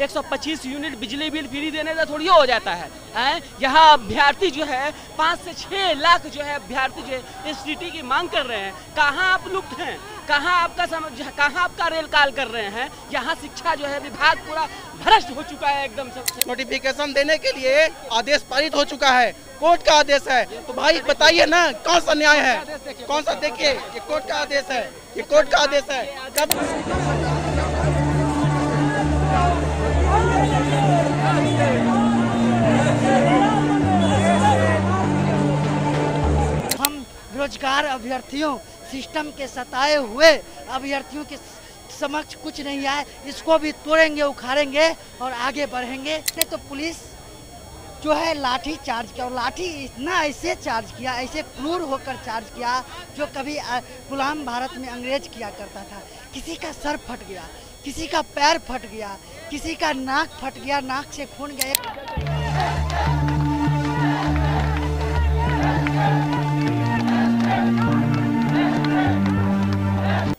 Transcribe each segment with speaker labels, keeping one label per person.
Speaker 1: 125 unit बिजली bill free देने से थोड़ी हो जाता है। यहाँ अभ्यर्थी जो है 5 से 6 लाख जो है अभ्यर्थी जो है एसटीटी की मांग कर रहे हैं। कहाँ आप लुप्त हैं, कहाँ आपका रेल काल कर रहे हैं। यहाँ शिक्षा जो है विभाग पूरा भ्रष्ट हो चुका है एकदम से।
Speaker 2: नोटिफिकेशन देने के लिए आदेश पारित हो चुका है, कोर्ट का आदेश है। तो भाई बताइए ना कौन सा न्याय है, कौन सा? देखिए ये कोर्ट का आदेश है, ये कोर्ट का आदेश है। कब
Speaker 3: हम बेरोजगार अभ्यर्थियों, सिस्टम के सताए हुए अभ्यर्थियों के समक्ष कुछ नहीं आए, इसको भी तोड़ेंगे, उखाड़ेंगे और आगे बढ़ेंगे। नहीं तो पुलिस जो है लाठी चार्ज किया, और लाठी इतना ऐसे चार्ज किया, ऐसे क्रूर होकर चार्ज किया जो कभी गुलाम भारत में अंग्रेज किया करता था। किसी का सर फट गया, किसी का पैर फट गया, किसी का नाक फट गया, नाक से खून गया।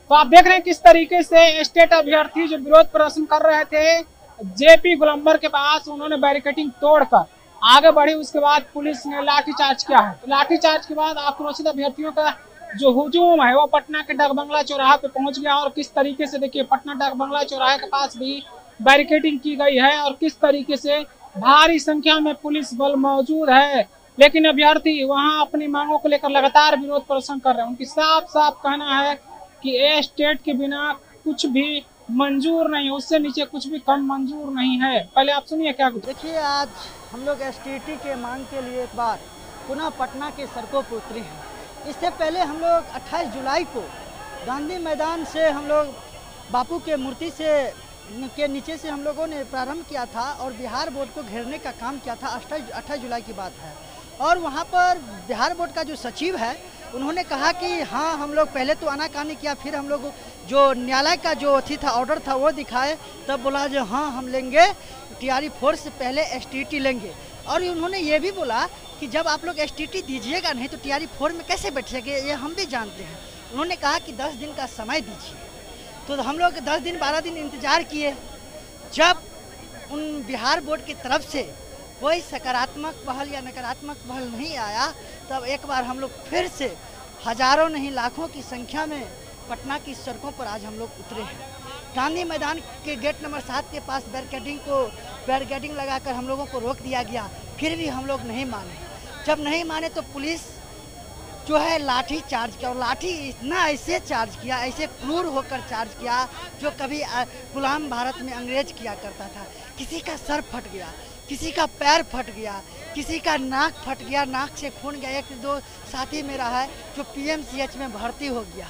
Speaker 4: तो आप देख रहे हैं किस तरीके से स्टेट अभ्यर्थी जो विरोध प्रदर्शन कर रहे थे जेपी गोलंबर के पास, उन्होंने बैरिकेडिंग तोड़कर आगे बढ़ी। उसके बाद पुलिस ने लाठीचार्ज किया है। तो लाठीचार्ज के बाद आक्रोशित अभ्यर्थियों का जो हुजूम है वो पटना के डाकबंगला चौराहा पे पहुंच गया। और किस तरीके से देखिए पटना डाकबंगला चौराहे के पास भी बैरिकेडिंग की गई है और किस तरीके से भारी संख्या में पुलिस बल मौजूद है। लेकिन अभ्यर्थी वहाँ अपनी मांगों को लेकर लगातार विरोध प्रदर्शन कर रहे हैं। उनकी साफ साफ कहना है कि ए स्टेट के बिना कुछ भी मंजूर नहीं, उससे नीचे कुछ भी कम मंजूर नहीं है। पहले आप सुनिए क्या कुछ।
Speaker 3: देखिए आज हम लोग एसटीटी के मांग के लिए एक बार पुनः पटना के सड़कों पर उतरे हैं। इससे पहले हम लोग 28 जुलाई को गांधी मैदान से हम लोग बापू के मूर्ति के नीचे से हम लोगों ने प्रारंभ किया था और बिहार बोर्ड को घेरने का काम किया था। 28 जुलाई की बात है। और वहाँ पर बिहार बोर्ड का जो सचिव है उन्होंने कहा कि हाँ हम लोग पहले तो आनाकानी किया, फिर हम लोग जो न्यायालय का जो अथी था ऑर्डर था वो दिखाए, तब बोला जो हाँ हम लेंगे टीआरई फोर्स से पहले एसटीटी लेंगे। और उन्होंने ये भी बोला कि जब आप लोग एसटीटी दीजिएगा नहीं तो टीआरई फोर्स में कैसे बैठेंगे, ये हम भी जानते हैं। उन्होंने कहा कि 10 दिन का समय दीजिए। तो हम लोग 10 दिन 12 दिन इंतज़ार किए। जब उन बिहार बोर्ड की तरफ से कोई सकारात्मक पहल या नकारात्मक पहल नहीं आया, तब एक बार हम लोग फिर से हजारों नहीं लाखों की संख्या में पटना की सड़कों पर आज हम लोग उतरे हैं। गांधी मैदान के गेट नंबर 7 के पास बैरिकेडिंग लगाकर हम लोगों को रोक दिया गया, फिर भी हम लोग नहीं माने। जब नहीं माने तो पुलिस जो है लाठी चार्ज किया, और लाठी इतना ऐसे चार्ज किया, ऐसे क्रूर होकर चार्ज किया जो कभी गुलाम भारत में अंग्रेज किया करता था। किसी का सर फट गया, किसी का पैर फट गया, किसी का नाक फट गया, नाक से खून गया। एक दो साथी मेरा है जो पीएमसीएच में भर्ती हो गया।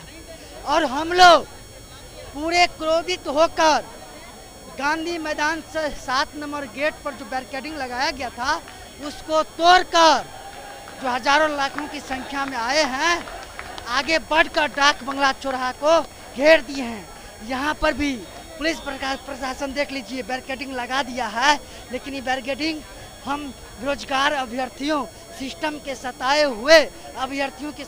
Speaker 3: और हम लोग पूरे क्रोधित होकर गांधी मैदान से 7 नंबर गेट पर जो बैरिकेडिंग लगाया गया था उसको तोड़कर जो हजारों लाखों की संख्या में आए हैं आगे बढ़कर डाक बंगला चौराहा को घेर दिए हैं। यहाँ पर भी पुलिस प्रशासन देख लीजिए बैरिकेडिंग लगा दिया है, लेकिन ये बैरिकेडिंग हम बेरोजगार अभ्यर्थियों, सिस्टम के सताए हुए अभ्यर्थियों के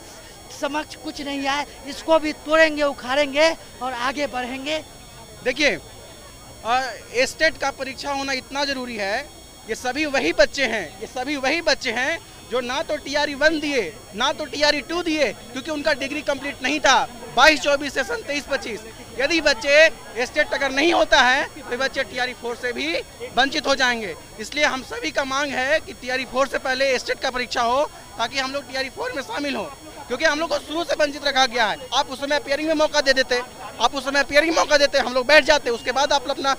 Speaker 3: समक्ष कुछ नहीं आए, इसको भी तोड़ेंगे, उखाड़ेंगे और आगे बढ़ेंगे।
Speaker 2: देखिए स्टेट का परीक्षा होना इतना जरूरी है। ये सभी वही बच्चे हैं जो ना तो टीआरई 1 दिए ना तो टीआरई 2 दिए, क्योंकि उनका डिग्री कंप्लीट नहीं था। 22-24 सेशन 23-25 यदि बच्चे स्टेट अगर नहीं होता है तो बच्चे टीआरई 4 से भी वंचित हो जाएंगे। इसलिए हम सभी का मांग है कि टीआरई 4 से पहले स्टेट का परीक्षा हो ताकि हम लोग टीआरई 4 में शामिल हो, क्योंकि हम लोग को शुरू से वंचित रखा गया है। आप उस समय अपियरिंग में मौका दे देते, हम लोग बैठ जाते, उसके बाद आप अपना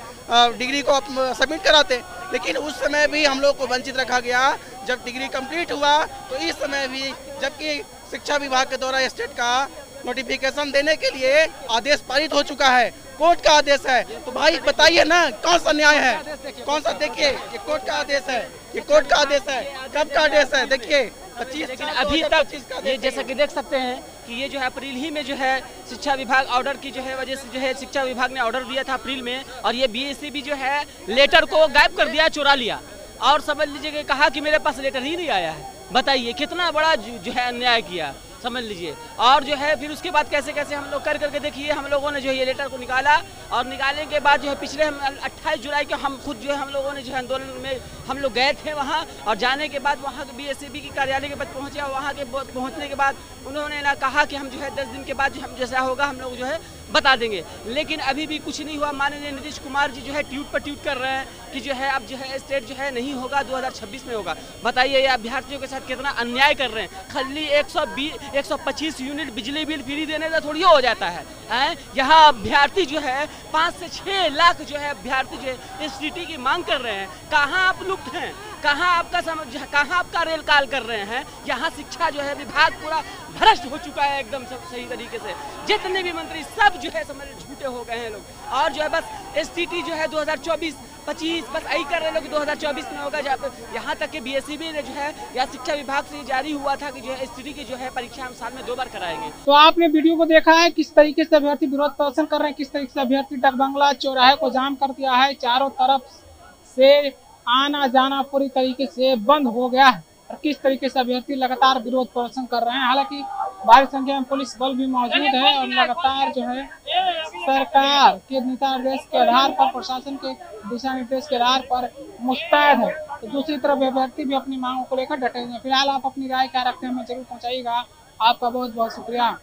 Speaker 2: डिग्री को सबमिट कराते। लेकिन उस समय भी हम लोग को वंचित रखा गया। जब डिग्री कंप्लीट हुआ तो इस समय भी, जबकि शिक्षा विभाग के द्वारा स्टेट का नोटिफिकेशन देने के लिए आदेश पारित हो चुका है, कोर्ट का आदेश है। तो भाई बताइए ना कौन सा न्याय है, कौन सा? देखिए ये कोर्ट का आदेश है, ये कोर्ट का आदेश है। कब का आदेश है? देखिए 25
Speaker 1: अभी तक ये जैसा कि देख सकते हैं कि ये जो है अप्रैल ही में जो है शिक्षा विभाग ऑर्डर की जो है वजह से जो है शिक्षा विभाग ने ऑर्डर दिया था अप्रैल में, और ये बीएससी भी जो है लेटर को गायब कर दिया, चुरा लिया और समझ लीजिए कि कहा कि मेरे पास लेटर ही नहीं आया है। बताइए कितना बड़ा जो है अन्याय किया। समझ लीजिए। और जो है फिर उसके बाद कैसे कैसे हम लोग कर करके देखिए हम लोगों ने जो है ये लेटर को निकाला, और निकालने के बाद जो है पिछले 28 जुलाई को हम खुद जो है हम लोगों ने जो है आंदोलन में हम लोग गए थे वहाँ, और जाने के बाद वहाँ के BSAB के कार्यालय के पास पहुँचे, और वहाँ के पहुँचने के बाद उन्होंने ना कहा कि हम जो है 10 दिन के बाद जो हम जैसा होगा हम लोग जो है बता देंगे, लेकिन अभी भी कुछ नहीं हुआ। माननीय नीतीश कुमार जी जो है ट्वीट पर ट्वीट कर रहे हैं कि जो है अब जो है स्टेट जो है नहीं होगा, 2026 में होगा। बताइए ये अभ्यर्थियों के साथ कितना अन्याय कर रहे हैं। खाली 125 यूनिट बिजली बिल फ्री देने से थोड़ी हो जाता है, यहाँ अभ्यर्थी जो है 5 से 6 लाख जो है अभ्यर्थी जो है STT की मांग कर रहे हैं। कहाँ आप लुप्त हैं, कहाँ आपका रेल काल कर रहे हैं। यहाँ शिक्षा जो है विभाग पूरा भ्रष्ट हो चुका है एकदम सही तरीके से। जितने भी मंत्री सब जो है समझ झूठे हो गए हैं लोग, और जो है बस STT जो है 2024-25 बस यही कर रहे लोग 2024 में होगा। यहाँ तक कि BSAB ने जो है या शिक्षा विभाग से जारी हुआ था कि जो है STT की जो है परीक्षा हम साल में 2 बार कराएंगे।
Speaker 4: तो आपने वीडियो को देखा है किस तरीके से अभ्यर्थी विरोध प्रदर्शन कर रहे हैं, किस तरीके से अभ्यर्थी डकबंगला चौराहे को जाम कर दिया है। चारों तरफ से आना जाना पूरी तरीके से बंद हो गया है, और किस तरीके से अभ्यर्थी लगातार विरोध प्रदर्शन कर रहे हैं। हालांकि भारी संख्या में पुलिस बल भी मौजूद है, और लगातार जो है सरकार के निर्देश के आधार पर, प्रशासन के दिशा निर्देश के आधार पर मुस्तैद है। तो दूसरी तरफ अभ्यर्थी भी अपनी मांगों को लेकर डटे हुए हैं। फिलहाल आप अपनी राय क्या रखते हैं हमें जरूर पहुंचाइएगा। आपका बहुत बहुत शुक्रिया।